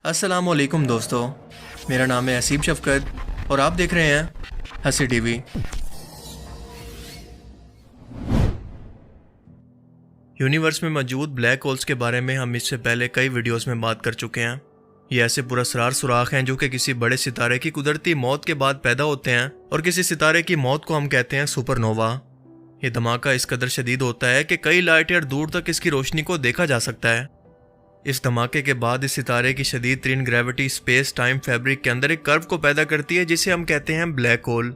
अस्सलामुअलैकुम दोस्तों, मेरा नाम है हसीब शफकत और आप देख रहे हैं हसी टीवी। यूनिवर्स में मौजूद ब्लैक होल्स के बारे में हम इससे पहले कई वीडियोस में बात कर चुके हैं। ये ऐसे पुरस्कार सुराख हैं जो कि किसी बड़े सितारे की कुदरती मौत के बाद पैदा होते हैं और किसी सितारे की मौत को हम कहते हैं सुपरनोवा। ये धमाका इस कदर शदीद होता है कि कई लाइट ईयर दूर तक इसकी रोशनी को देखा जा सकता है। इस धमाके के बाद इस सितारे की शदीद तरीन ग्रेविटी स्पेस टाइम फैब्रिक के अंदर एक कर्व को पैदा करती है जिसे हम कहते हैं ब्लैक होल।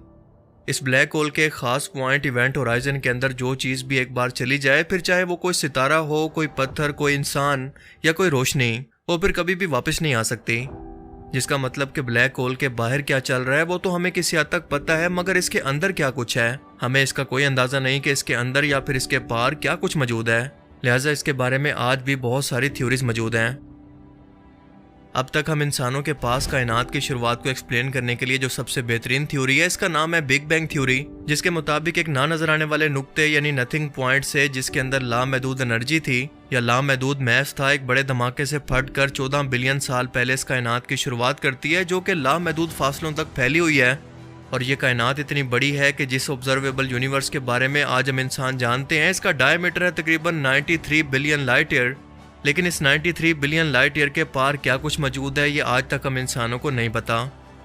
इस ब्लैक होल के एक खास पॉइंट इवेंट होराइजन के अंदर जो चीज़ भी एक बार चली जाए, फिर चाहे वो कोई सितारा हो, कोई पत्थर, कोई इंसान या कोई रोशनी, वो फिर कभी भी वापस नहीं आ सकती। जिसका मतलब कि ब्लैक होल के बाहर क्या चल रहा है वो तो हमें किसी हद तक पता है, मगर इसके अंदर क्या कुछ है हमें इसका कोई अंदाज़ा नहीं कि इसके अंदर या फिर इसके पार क्या कुछ मौजूद है। लिहाजा इसके बारे में आज भी बहुत सारी थ्योरीज मौजूद हैं। अब तक हम इंसानों के पास कायनात की शुरुआत को एक्सप्लेन करने के लिए जो सबसे बेहतरीन थ्योरी है, इसका नाम है बिग बैंग थ्योरी, जिसके मुताबिक एक ना नजर आने वाले नुक्ते यानी नथिंग पॉइंट से, जिसके अंदर लामहदूद एनर्जी थी या लामहदूद मैस था, एक बड़े धमाके से फटकर 14 बिलियन साल पहले इस कायनात की शुरुआत करती है, जो कि लामहदूद फासलों तक फैली हुई है। और ये कायनात इतनी बड़ी है कि जिस ऑब्जर्वेबल यूनिवर्स के बारे में आज हम इंसान जानते हैं, इसका डायमीटर है तकरीबन 93 बिलियन लाइट ईयर। लेकिन इस 93 बिलियन लाइट ईयर के पार क्या कुछ मौजूद है ये आज तक हम इंसानों को नहीं पता,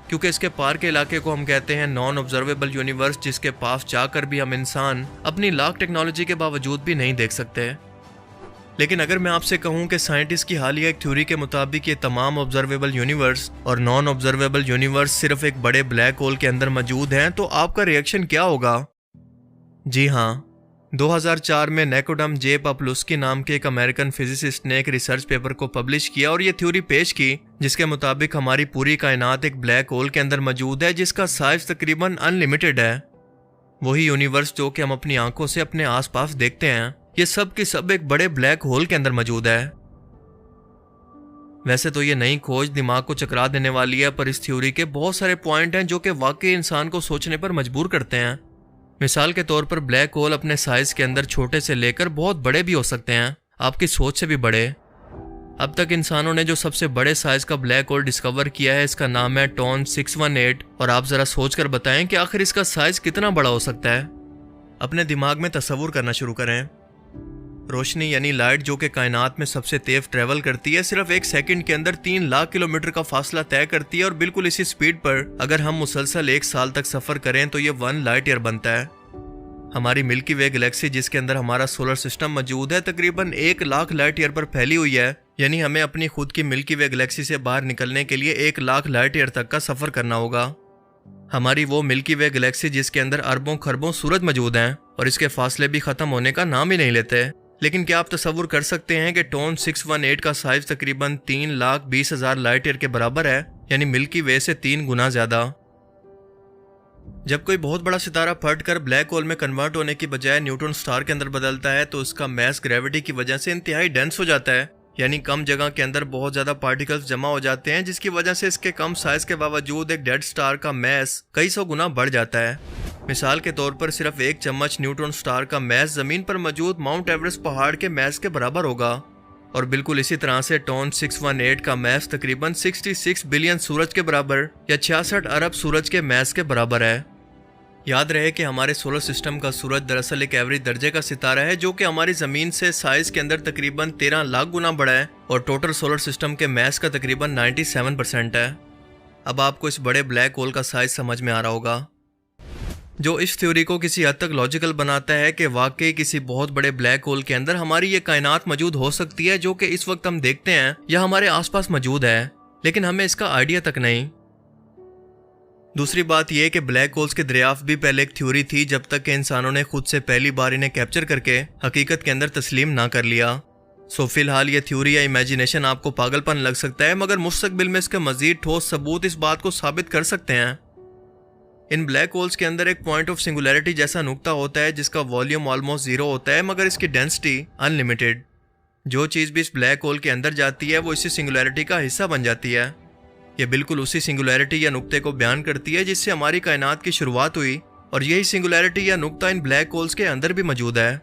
क्योंकि इसके पार के इलाके को हम कहते हैं नॉन ऑब्जर्वेबल यूनिवर्स, जिसके पास जाकर भी हम इंसान अपनी लाख टेक्नोलॉजी के बावजूद भी नहीं देख सकते। लेकिन अगर मैं आपसे कहूं कि साइंटिस्ट की हालिया एक थ्योरी के मुताबिक ये तमाम ऑब्जर्वेबल यूनिवर्स और नॉन ऑब्जर्वेबल यूनिवर्स सिर्फ एक बड़े ब्लैक होल के अंदर मौजूद हैं, तो आपका रिएक्शन क्या होगा? जी हाँ, 2004 में नेकोडम जे पॉपुलस्की नाम के एक अमेरिकन फिजिसिस्ट ने एक रिसर्च पेपर को पब्लिश किया और ये थ्योरी पेश की, जिसके मुताबिक हमारी पूरी कायनात एक ब्लैक होल के अंदर मौजूद है, जिसका साइज तकरीबन अनलिमिटेड है। वही यूनिवर्स जो कि हम अपनी आंखों से अपने आसपास देखते हैं, ये सब की सब एक बड़े ब्लैक होल के अंदर मौजूद है। वैसे तो ये नई खोज दिमाग को चकरा देने वाली है, पर इस थ्योरी के बहुत सारे पॉइंट हैं जो कि वाकई इंसान को सोचने पर मजबूर करते हैं। मिसाल के तौर पर ब्लैक होल अपने साइज के अंदर छोटे से लेकर बहुत बड़े भी हो सकते हैं, आपकी सोच से भी बड़े। अब तक इंसानों ने जो सबसे बड़े साइज का ब्लैक होल डिस्कवर किया है, इसका नाम है टॉन 618, और आप जरा सोचकर बताएं कि आखिर इसका साइज कितना बड़ा हो सकता है। अपने दिमाग में तस्वुर करना शुरू करें। रोशनी यानी लाइट जो कि कायनात में सबसे तेज ट्रेवल करती है, सिर्फ एक सेकंड के अंदर 3 लाख किलोमीटर का फासला तय करती है, और बिल्कुल इसी स्पीड पर अगर हम मुसलसल 1 साल तक सफर करें तो ये 1 लाइट ईयर बनता है। हमारी मिल्की वे गैलेक्सी, जिसके अंदर हमारा सोलर सिस्टम मौजूद है, तकरीबन 1 लाख लाइट ईयर पर फैली हुई है, यानी हमें अपनी खुद की मिल्की वे गैलेक्सी से बाहर निकलने के लिए 1 लाख लाइट ईयर तक का सफर करना होगा। हमारी वो मिल्की वे गैलेक्सी जिसके अंदर अरबों खरबों सूरज मौजूद हैं और इसके फासले भी खत्म होने का नाम ही नहीं लेते। लेकिन क्या आप तस्वुर कर सकते हैं कि टॉन 618 का साइज तकरीबन 3,20,000 लाइट ईयर के बराबर है, यानी मिल्की वे से 3 गुना ज्यादा। जब कोई बहुत बड़ा सितारा फटकर ब्लैक होल में कन्वर्ट होने की बजाय न्यूट्रॉन स्टार के अंदर बदलता है, तो उसका मैस ग्रेविटी की वजह से इंतहाई डेंस हो जाता है, यानी कम जगह के अंदर बहुत ज्यादा पार्टिकल्स जमा हो जाते हैं, जिसकी वजह से इसके कम साइज के बावजूद एक डेड स्टार का मैस कई सौ गुना बढ़ जाता है। मिसाल के तौर पर सिर्फ 1 चम्मच न्यूट्रॉन स्टार का मैस जमीन पर मौजूद माउंट एवरेस्ट पहाड़ के मैस के बराबर होगा। और बिल्कुल इसी तरह से टॉन 618 का मैस तकरीबन 66 बिलियन सूरज के बराबर या 66 अरब सूरज के मैस के बराबर है। याद रहे कि हमारे सोलर सिस्टम का सूरज दरअसल एक एवरेज दर्जे का सितारा है, जो कि हमारी जमीन से साइज के अंदर तकरीबन 13 लाख गुना बड़ा है और टोटल सोलर सिस्टम के मैस का तकरीबन 97% है। अब आपको इस बड़े ब्लैक होल का साइज समझ में आ रहा होगा, जो इस थ्योरी को किसी हद तक लॉजिकल बनाता है कि वाकई किसी बहुत बड़े ब्लैक होल के अंदर हमारी ये कायनात मौजूद हो सकती है, जो कि इस वक्त हम देखते हैं या हमारे आसपास मौजूद है, लेकिन हमें इसका आइडिया तक नहीं। दूसरी बात यह कि ब्लैक होल्स के दरियाफ्त भी पहले एक थ्योरी थी, जब तक कि इंसानों ने खुद से पहली बार इन्हें कैप्चर करके हकीकत के अंदर तस्लीम ना कर लिया। सो फिलहाल ये थ्योरी या इमेजिनेशन आपको पागलपन लग सकता है, मगर मुस्तकबिल में इसके मजीद ठोस सबूत इस बात को साबित कर सकते हैं। इन ब्लैक होल्स के अंदर एक पॉइंट ऑफ सिंगुलैरिटी जैसा नुक्ता होता है, जिसका वॉल्यूम ऑलमोस्ट 0 होता है, मगर इसकी डेंसिटी अनलिमिटेड। जो चीज़ भी इस ब्लैक होल के अंदर जाती है वो इसी सिंगुलैरिटी का हिस्सा बन जाती है। ये बिल्कुल उसी सिंगुलैरिटी या नुक्ते को बयान करती है जिससे हमारी कायनात की शुरुआत हुई, और यही सिंगुलैरिटी या नुक्ता इन ब्लैक होल्स के अंदर भी मौजूद है।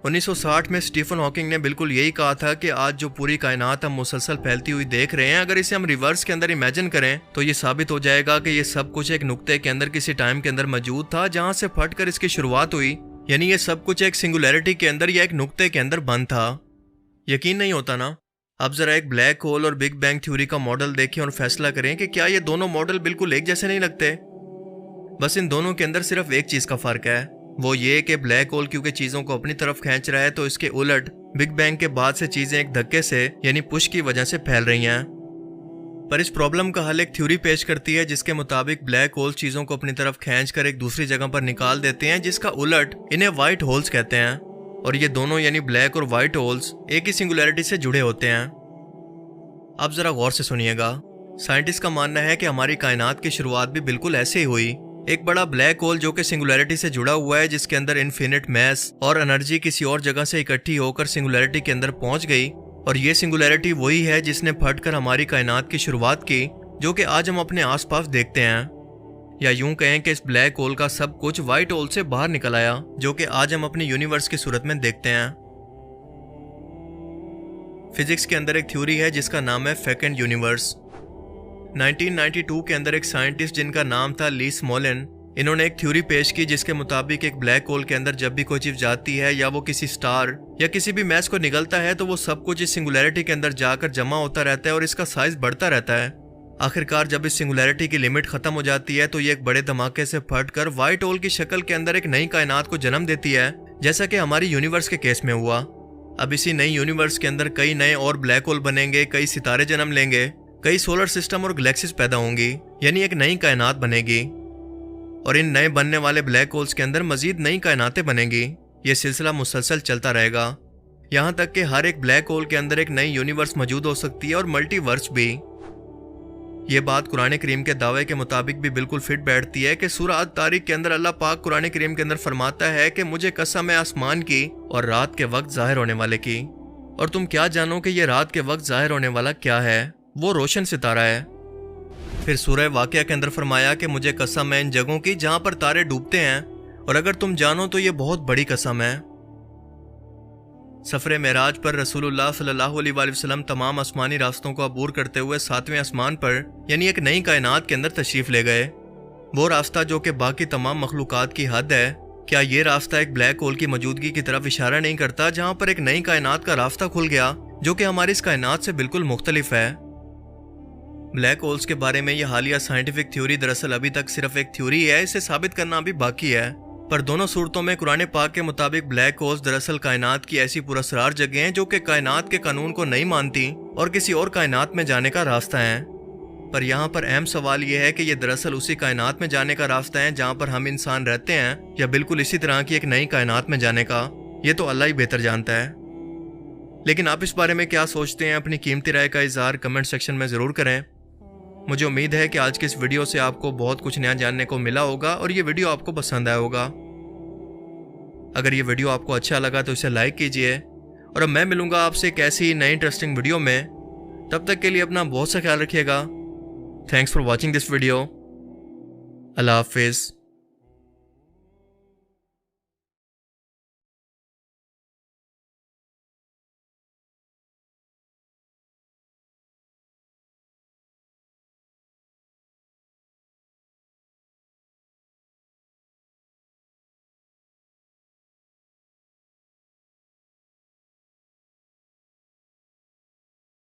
1960 में स्टीफन हॉकिंग ने बिल्कुल यही कहा था कि आज जो पूरी कायनात हम मुसलसल फैलती हुई देख रहे हैं, अगर इसे हम रिवर्स के अंदर इमेजिन करें तो ये साबित हो जाएगा कि ये सब कुछ एक नुक्ते के अंदर किसी टाइम के अंदर मौजूद था जहां से फटकर इसकी शुरुआत हुई। यानी ये सब कुछ एक सिंगुलैरिटी के अंदर या एक नुक्ते के अंदर बंद था। यकीन नहीं होता ना? अब जरा एक ब्लैक होल और बिग बैंग थ्योरी का मॉडल देखें और फैसला करें कि क्या ये दोनों मॉडल बिल्कुल एक जैसे नहीं लगते। बस इन दोनों के अंदर सिर्फ एक चीज का फर्क है, वो ये कि ब्लैक होल क्योंकि चीजों को अपनी तरफ खींच रहा है, तो इसके उलट बिग बैंग के बाद से चीजें एक धक्के से यानी पुश की वजह से फैल रही हैं। पर इस प्रॉब्लम का हल एक थ्योरी पेश करती है जिसके मुताबिक ब्लैक होल चीजों को अपनी तरफ खींचकर एक दूसरी जगह पर निकाल देते हैं, जिसका उलट इन्हें व्हाइट होल्स कहते हैं। और ये दोनों यानी ब्लैक और व्हाइट होल्स एक ही सिंगुलैरिटी से जुड़े होते हैं। अब जरा गौर से सुनिएगा। साइंटिस्ट का मानना है कि हमारी कायनात की शुरुआत भी बिल्कुल ऐसे ही हुई। एक बड़ा ब्लैक होल जो कि सिंगुलैरिटी से जुड़ा हुआ है, जिसके अंदर इन्फिनिट मैस और एनर्जी किसी और जगह से इकट्ठी होकर सिंगुलैरिटी के अंदर पहुंच गई। और ये सिंगुलैरिटी वही है जिसने फटकर हमारी कायनात की शुरुआत की, जो कि आज हम अपने आसपास देखते हैं। या यूं कहें कि इस ब्लैक होल का सब कुछ व्हाइट होल से बाहर निकल आया, जो कि आज हम अपने यूनिवर्स की सूरत में देखते हैं। फिजिक्स के अंदर एक थ्योरी है जिसका नाम है फेकेंड यूनिवर्स। 1992 के अंदर एक साइंटिस्ट जिनका नाम था ली स्मॉलिन, इन्होंने एक थ्योरी पेश की जिसके मुताबिक एक ब्लैक होल के अंदर जब भी कोई चीज जाती है या वो किसी स्टार या किसी भी मैस को निगलता है, तो वो सब कुछ इस सिंगुलैरिटी के अंदर जाकर जमा होता रहता है और इसका साइज बढ़ता रहता है। आखिरकार जब इस सिंगुलैरिटी की लिमिट खत्म हो जाती है तो ये एक बड़े धमाके से फटकर व्हाइट होल की शक्ल के अंदर एक नई कायनात को जन्म देती है, जैसा कि हमारी यूनिवर्स के केस में हुआ। अब इसी नई यूनिवर्स के अंदर कई नए और ब्लैक होल बनेंगे, कई सितारे जन्म लेंगे, कई सोलर सिस्टम और गैलेक्सीज पैदा होंगी, यानी एक नई कायनात बनेगी। और इन नए बनने वाले ब्लैक होल्स के अंदर मजीद नई कायनातें बनेंगी। ये सिलसिला मुसलसल चलता रहेगा, यहाँ तक कि हर एक ब्लैक होल के अंदर एक नई यूनिवर्स मौजूद हो सकती है और मल्टीवर्स भी। ये बात कुरान करीम के दावे के मुताबिक भी बिल्कुल फिट बैठती है कि सूरह तारिक के अंदर अल्लाह पाक कुरान करीम के अंदर फरमाता है कि मुझे कसम है आसमान की और रात के वक्त जाहिर होने वाले की, और तुम क्या जानो कि ये रात के वक्त जाहिर होने वाला क्या है, वो रोशन सितारा है। फिर सूरह वाक़िया के अंदर फरमाया कि मुझे कसम है इन जगहों की जहां पर तारे डूबते हैं, और अगर तुम जानो तो ये बहुत बड़ी कसम है। सफरे मेराज पर रसूलुल्लाह सल्लल्लाहु अलैहि वसल्लम तमाम आसमानी रास्तों को अबूर करते हुए 7वें आसमान पर यानी एक नई कायनात के अंदर तशरीफ ले गए। वो रास्ता जो कि बाकी तमाम मखलूकात की हद है, क्या ये रास्ता एक ब्लैक होल की मौजूदगी की तरफ इशारा नहीं करता, जहां पर एक नई कायनात का रास्ता खुल गया जो कि हमारी इस कायनात से बिल्कुल मुख्तलिफ है। ब्लैक होल्स के बारे में यह हालिया साइंटिफिक थ्योरी दरअसल अभी तक सिर्फ एक थ्योरी है, इसे साबित करना अभी बाकी है। पर दोनों सूरतों में कुरान पाक के मुताबिक ब्लैक होल्स दरअसल कायनात की ऐसी पुरअसरार जगह हैं जो कि कायनात के कानून को नहीं मानती और किसी और कायनात में जाने का रास्ता है। पर यहाँ पर अहम सवाल यह है कि ये दरअसल उसी कायनात में जाने का रास्ता है जहाँ पर हम इंसान रहते हैं, या बिल्कुल इसी तरह की एक नई कायनात में जाने का, ये तो अल्लाह ही बेहतर जानता है। लेकिन आप इस बारे में क्या सोचते हैं, अपनी कीमती राय का इजहार कमेंट सेक्शन में ज़रूर करें। मुझे उम्मीद है कि आज के इस वीडियो से आपको बहुत कुछ नया जानने को मिला होगा और ये वीडियो आपको पसंद आया होगा। अगर ये वीडियो आपको अच्छा लगा तो इसे लाइक कीजिए, और अब मैं मिलूंगा आपसे एक ऐसी नई इंटरेस्टिंग वीडियो में। तब तक के लिए अपना बहुत सा ख्याल रखिएगा। Thanks for watching this video. अल्लाह हाफिज़।